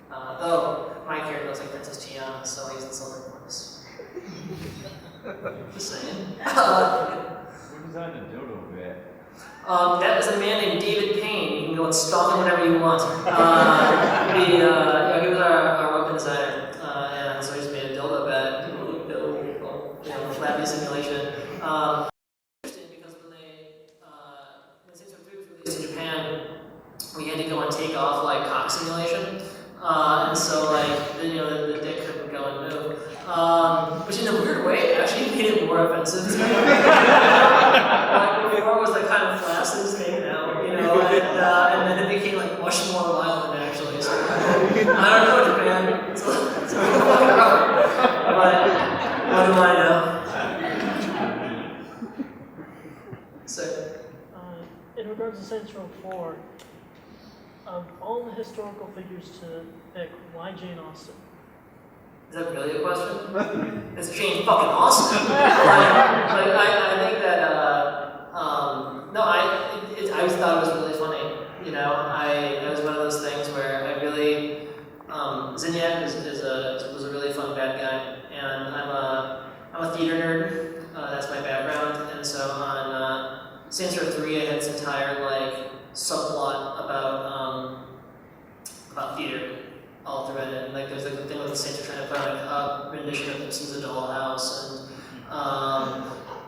Though my character looks like Princess Tiana, so he's in Silver Force. Just saying. What is that a dodo bit? That was a man named David Payne. You can go and stalk him whenever you want. He was our weapon designer, and so he just made a dildo bat, flappy simulation. Interesting because when Saints Row 3 was released in Japan, we had to go and take off cock simulation, and so the dick couldn't go and move, which in a weird way actually made it more offensive to me. Before was kind of flaccid hanging out, and then it became much more violent actually. So I don't know, Japan. It's a little fucking rough. But what do I know? So in regards to Saints Row 4, of all the historical figures to pick, why Jane Austen? Is that really a question? It's Jane fucking Austen. I think that no, I always thought it was really funny. It was one of those things where I really Zinyak was a really fun bad guy, and I'm a theater nerd. That's my background, and so on Saints Row 3, I had this entire subplot about theater all through it. And there's the thing with the Saints are trying to put a rendition of Simpsons' A Dollhouse,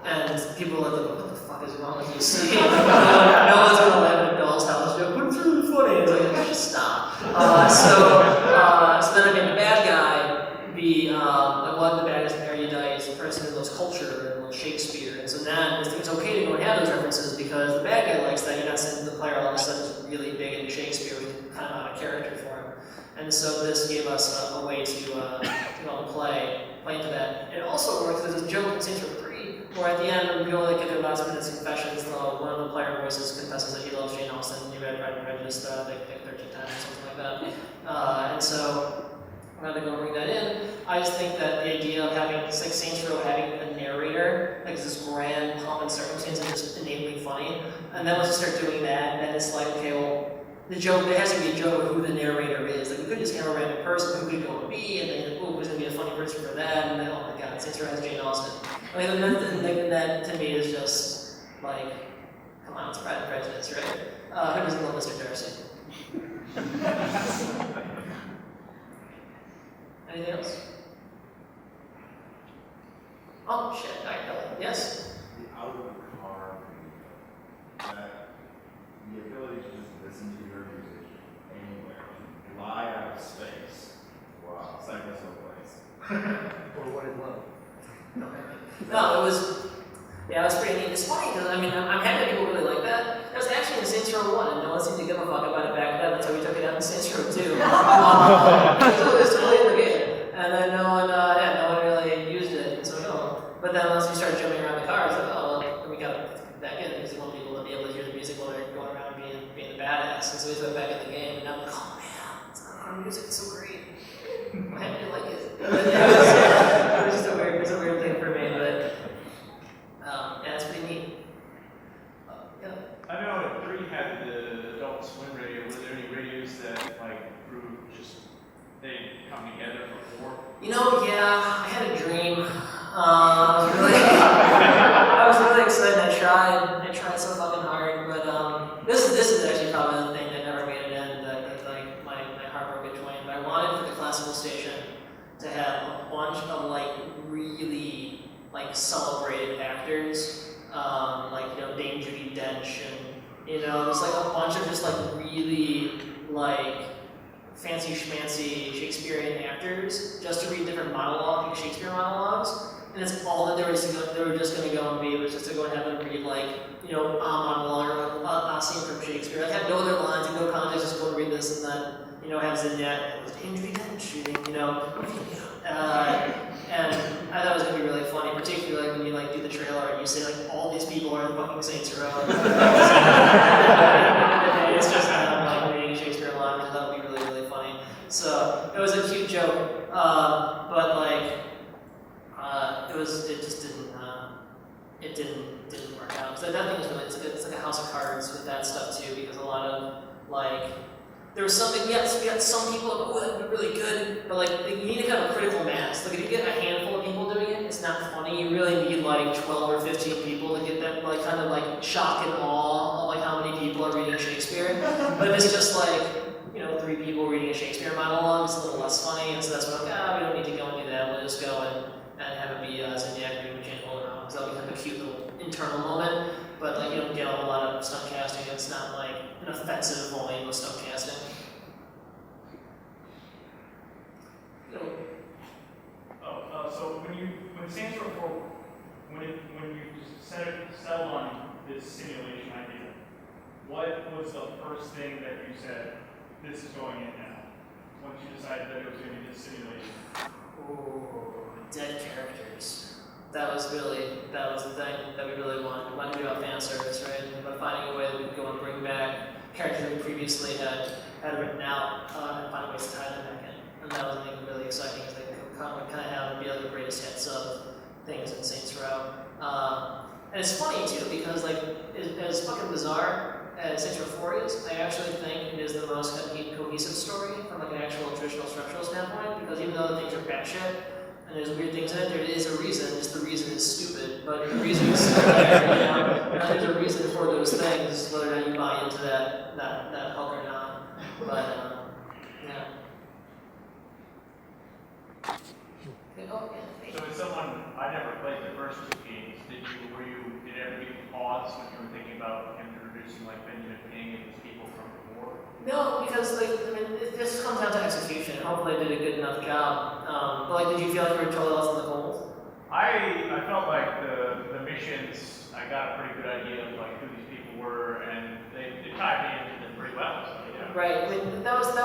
and people are like, what the fuck is wrong with you? See, no one's gonna laugh at Doll's House joke, but it's really funny. It's just stop. So then I made the bad guy be one of the baddest erudite person who loves culture and Shakespeare, and so now it's okay to go and have those references because the bad guy likes that. You're not saying the player all of a sudden is really big into Shakespeare, which is kind of out of character for him. And so this gave us a way to play into that. And it also works as a joke in Saints Row 3, where at the end we only get their last minute's confessions. One of the player voices confesses that he loves Jane Austen. He read Pride and Prejudice, they picked 13 times or something like that. And so I'm going to go bring that in. I just think that the idea of having Saints Row having a narrator, this grand pomp and circumstance, is just innately funny. And then once you start doing that, then it's okay, well, the joke, there has to be a joke of who the narrator is. We could just have a random person who could go and be, and then, who's going to be a funny person for that, and then, oh my god, Saints Row has Jane Austen. I mean, that to me is just like, come on, it's Pride and Prejudice, right? Who doesn't love Mr. Darcy? Anything else? Oh, shit, alright, yes? The out of the car radio, that the ability to just listen to your music anywhere, fly out of space. Wow, it's like this whole place. Or what is love? No, it was, yeah, it was pretty neat. It's funny because, I mean, I'm happy that people really like that. It was actually in Saints Row 1, and no one seemed to give a fuck about it back then, so we took it out in Saints Row 2. It was totally in the game. And then no one really used it, and so no. But then once we started jumping around the car, it's like, oh, well, we got it back in, because we want people to be able to hear the music while they're going around being the badass. And so we took it back in the game, and now I'm like, oh man, our music is so great. I happen to like it. It was just a weird thing for me, but yeah, it's pretty neat. Yeah. I know 3 had the Adult Swim radio. Were there any radios that like grew just they come together for 4? You know, yeah, I had a dream. I was really excited. I tried so fucking hard, but this is actually probably the thing that never made it in. That like my heart broke between. But I wanted for the classical station to have a bunch of like really like celebrated actors, like Dame Judi Dench, and there's like a bunch of just like really like fancy schmancy Shakespearean actors just to read different monologue, Shakespeare monologues, and it's all that they were just going to go and be, was just to go and have them read like, a monologue or a scene from Shakespeare. Like have no other lines and no context, just go and read this and then, have Zinette, Dame Judi Dench, and I thought it was going to be really funny, particularly when you like do the trailer and you say like all these people are in fucking Saints Row. It's just like reading Shakespeare lines, and that would be really, really funny. So it was a cute joke, but like it didn't work out. So that thing is really it's like a house of cards with that stuff too, because a lot of like there was something we got some people like, that would be really good, but like you need to have a critical mass. Like if you get a handful of people doing it, it's not funny. You really need like 12 or 15 people to get that like kind of like shock and awe of like how many people are reading Shakespeare. But if it's just like 3 people reading a Shakespeare monologue, it's a little less funny, and so that's why we don't need to go and do that. We'll just go and have it be Zinyak reading Jane Holder, because that'll be kind of a cute little internal moment. But like you don't get a whole lot of stunt casting. It's not like an offensive volume of stunt casting. So when Saints Row 4, when you settled on this simulation idea, what was the first thing that you said, this is going in now? Once you decided that it was going to be this simulation? Ooh, dead characters. That was the thing that we really wanted. We wanted to be about fan service, right? But finding a way that we could go and bring back characters that we previously had written out and find ways to tie them back in. And that was, I think, really exciting, because they could kind of have the other greatest hits of things in Saints Row. And it's funny too, because like as fucking bizarre as Saints Row 4 is, I actually think it is the most cohesive story from like an actual traditional structural standpoint, because even though the things are batshit and there's weird things in it, there is a reason, just the reason is stupid, but the reason is still there, and there's a reason for those things, whether or not you buy into that hook or not. But yeah. So as someone, I never played the first 2 games, did it ever give you pause when you were thinking about introducing like Benjamin King and these people from before? No, because this comes down to execution. Hopefully I did a good enough job. But like, did you feel like you were totally lost in the cold? I felt like the missions, I got a pretty good idea of like who these people were, and they tied me into them pretty well. So yeah. Right. I mean, that was the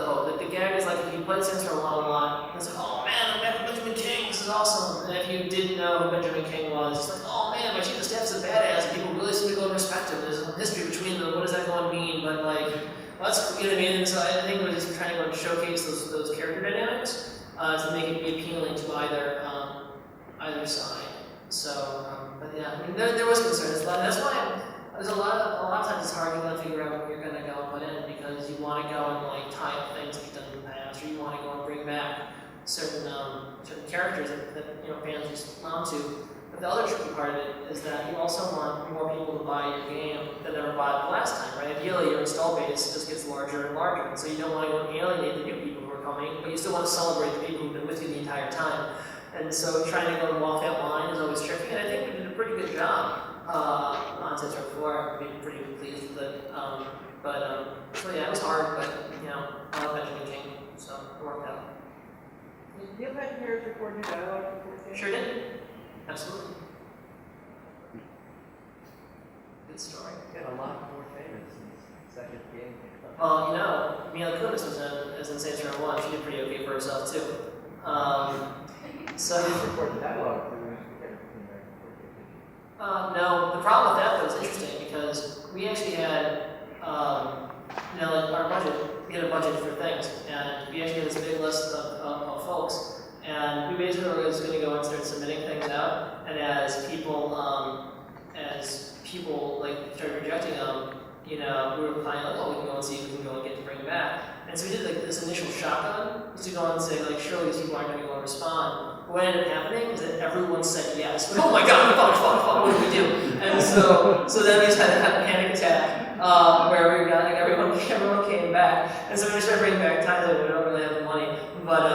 hope. Like the gag is like if you played Saints Row a lot, it's like, oh man, I'm back with Benjamin King. This is awesome. And if you didn't know who Benjamin King was, it's like, oh man, my chief of staff's a badass. And people really seem to go and respect him. There's a history between them. What does that going to mean? But like, that's what I mean. And so I think we're just trying to go and showcase those character dynamics to make it be appealing to either side. So, but yeah, I mean, there was concerns. That's why there's a lot of times it's hard to figure out what you're going to go and put in, because you want to go and like tie up things that you've done in the past, or you want to go and bring back certain characters that fans just want to. But the other tricky part of it is that you also want more people to buy your game than ever bought it the last time, right? Ideally, your install base just gets larger and larger, and so you don't want to alienate the new people who are coming, but you still want to celebrate the people who've been with you the entire time. And so trying to go and walk that line is always tricky, and I think we did a pretty good job on Saints Row 4. I'd be pretty pleased with it. So yeah, it was hard, but you know, I love Benjamin King, so it worked out. Did you have Harris record your dialogue before the game? Sure did. Absolutely. Good story. Got a lot more famous since second game. Well, you know, Mila Kunis was in Saints Row 1. She did pretty okay for herself too. So. Record the dialogue. No, the problem with that though is interesting because we actually had, you know, like our budget, we had a budget for things, and we actually had this big list of folks, and we basically were just going to go and start submitting things out, and as people like started rejecting them, you know, we were planning like, oh, we can go and see if we can go and get to bring back. And so we did like this initial shotgun, was to go and say like, surely these people aren't going to go and respond. But what ended up happening is that everyone said yes. We're, oh my God, fuck, what do we do? And so then we just had a panic attack where we got like everyone came back. And so we started bringing back Tyler, we don't really have the money. But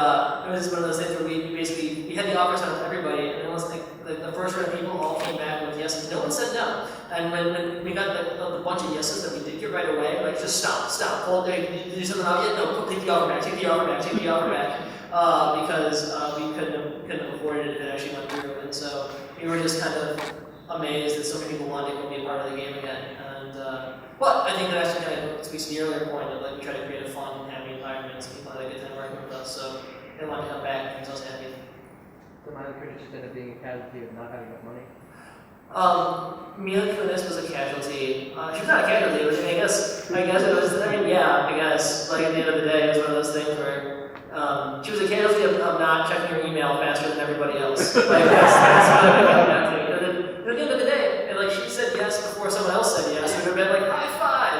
it was just one of those things where we had the offers on everybody, and it was like the first round of people all came back with yeses. No one said no. And when we got the bunch of yeses that we did get right away, like just stop, hold there, do something out yet? No, take the offer back, take the offer back. Because we couldn't have afforded it if it actually went through. And so we were just kind of amazed that so many people wanted to go be a part of the game again. And but I think that actually kind of speaks to the earlier point of like we try to create a fun and happy environment so people had a good time working with us. So they wanted to come back and I was happy. So my opinion just ended up being a casualty of not having enough money. Mila Kunis was a casualty. She was not a casualty, but I guess it was, I guess, like at the end of the day, it was one of those things where she was a casualty of not checking her email faster than everybody else. Like, that's what it came down to. And then, at the end of the day, and like she said yes before someone else said yes, it would have been like, high five!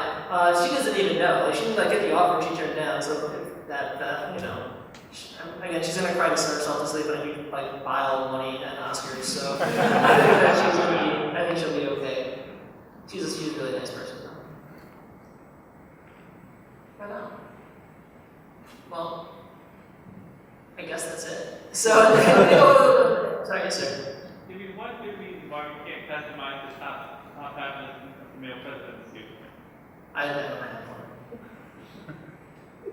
She doesn't even know. Like, she didn't like, get the offer and she turned down, so that you know. Again, she's gonna cry to herself to sleep on a huge like pile of money at Oscars, so I think she'll be okay. She's a really nice person though. But well, I guess that's it. So sorry, yes sir. What would be why we can't customize the top half of the male president's suit? I don't have one.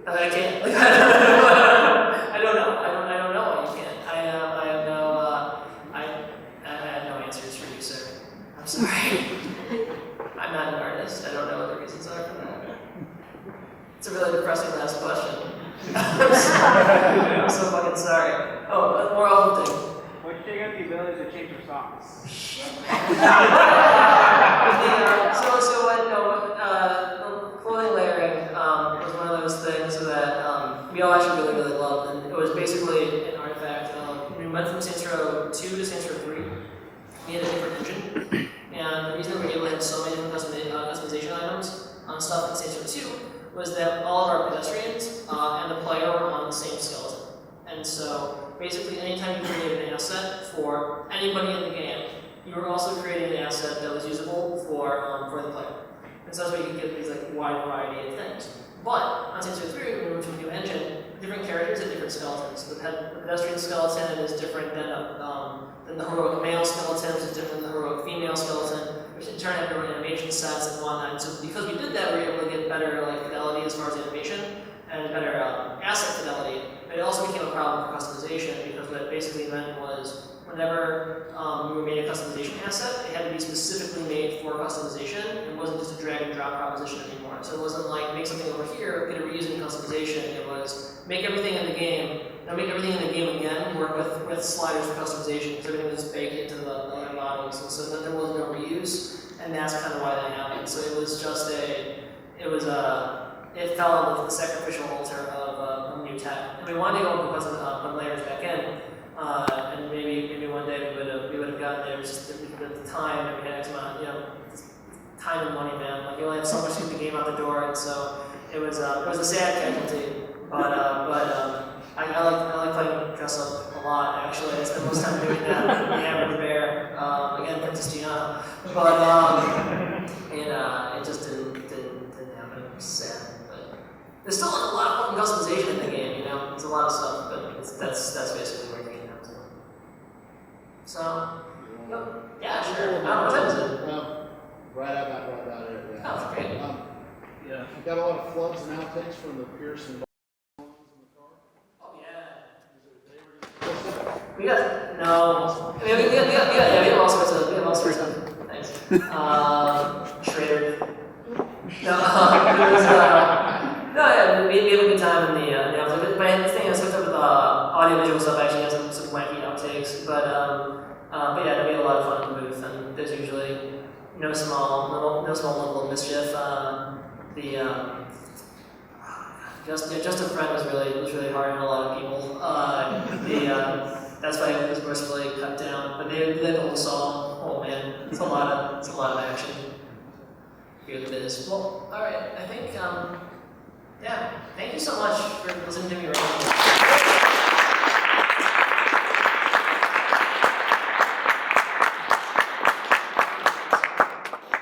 I can't. I don't know. I don't know why you can't. I have no answers for you, sir. I'm sorry. I'm not an artist. I don't know what the reasons are for that. It's a really depressing last question. I'm sorry. I'm so fucking sorry. Oh, more awful thing. Why'd you take out the ability to change your socks? Shit. Clothing layering was one of those things that we all actually really loved, and it was basically an artifact. We went from Saints Row 2 to Saints Row 3. We had a different engine, and the reason we were able to have so many different customization items on stuff in Saints Row 2 was that all of our pedestrians and the player were on the same skeleton. And so basically anytime you created an asset for anybody in the game, you were also creating an asset that was usable for the player. And so that's why you can get these like wide variety of things. But on Saints Row 3, when we moved to a new engine, different characters have different skeletons. The pedestrian skeleton is different than the heroic male skeleton, which is different than the heroic female skeleton, which in turn have different animation sets and whatnot. And so because we did that, we were able to get better like fidelity as far as animation and better asset fidelity. But it also became a problem for customization because what it basically meant was whenever we made a customization asset, it had to be specifically made for customization. It wasn't just a drag and drop proposition anymore. So it wasn't like make something over here, get a reusing customization. It was make everything in the game, make everything in the game again work with sliders for customization because everything was just baked into the other models. And so then there was no reuse, and that's kind of why that happened. So it was just it fell on the sacrificial altar of new tech. And we wanted to go and put layers back in. And maybe one day we would have gotten there. It was just at the time that we had X amount, time and money, man. Like you only have so much to get the game out the door, and so it was a sad casualty. But I like playing dress up a lot, actually. I spend most time doing that with the average bear. Again, Princess Gianna. But, it just didn't happen. It was sad. But there's still like a lot of fucking customization in the game, you know? There's a lot of stuff, but that's basically where the game comes in. So, yeah, sure. I don't know, what time is it? Right about it. Yeah. Oh, great. Yeah. I got a lot of floods and outtakes from the Pearson. Oh, yeah. We got, no. I mean, we have all sorts of, thanks. Schrader. No, it was, yeah, we have a good time in the outtakes. But the thing is, hooked up with audio visual stuff, actually has some wacky outtakes. But yeah, we had a lot of fun in the booth, and there's usually no small level of mischief. Just a friend was really hard on a lot of people. That's why it was mercifully cut down. But the whole song, oh man, it's a lot of action. Here the biz. Well, all right. I think yeah. Thank you so much for listening to me.